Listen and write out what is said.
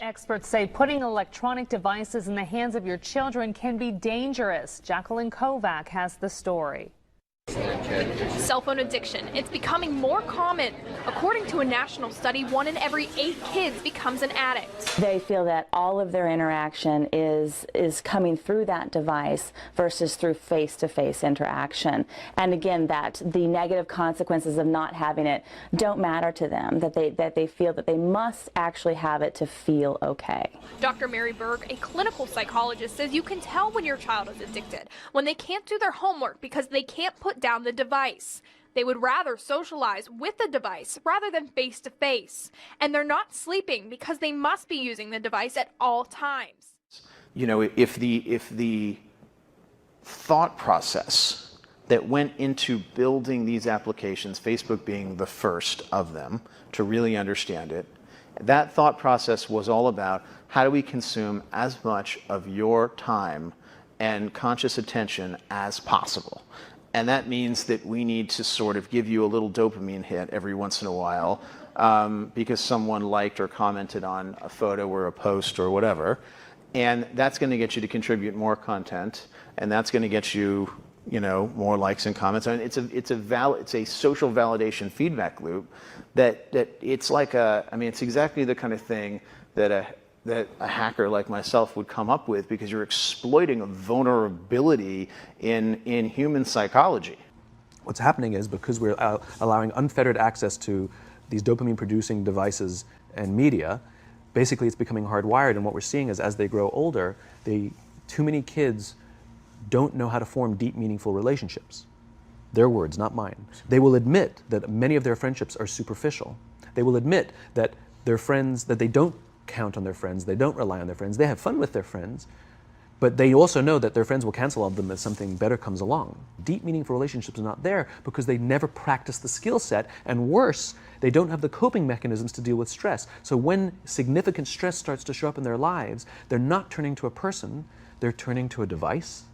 Experts say putting electronic devices in the hands of your children can be dangerous. Jacqueline Kovac has the story. Cell phone addiction, it's becoming more common. According to a national study, 1 in every 8 kids becomes an addict. They feel that all of their interaction is coming through that device versus through face-to-face interaction. And again, that the negative consequences of not having it don't matter to them, that they feel that they must actually have it to feel okay. Dr. Mary Berg, a clinical psychologist, says you can tell when your child is addicted, when they can't do their homework because they can't put down the device. They would rather socialize with the device rather than face to face. And they're not sleeping because they must be using the device at all times. You know, if the thought process that went into building these applications, Facebook being the first of them to really understand it, that thought process was all about how do we consume as much of your time and conscious attention as possible. And that means that we need to sort of give you a little dopamine hit every once in a while because someone liked or commented on a photo or a post or whatever. And that's going to get you to contribute more content, and that's going to get you, you know, more likes and comments. I mean, it's a social validation feedback loop that it's like it's exactly the kind of thing that a hacker like myself would come up with, because you're exploiting a vulnerability in human psychology. What's happening is, because we're allowing unfettered access to these dopamine-producing devices and media, basically it's becoming hardwired, and what we're seeing is as they grow older, too many kids don't know how to form deep, meaningful relationships. Their words, not mine. They will admit that many of their friendships are superficial. They will admit that their friends, that they don't count on their friends, they don't rely on their friends, they have fun with their friends, but they also know that their friends will cancel on them as something better comes along. Deep, meaningful relationships are not there because they never practice the skill set, and worse, they don't have the coping mechanisms to deal with stress. So when significant stress starts to show up in their lives, they're not turning to a person, they're turning to a device,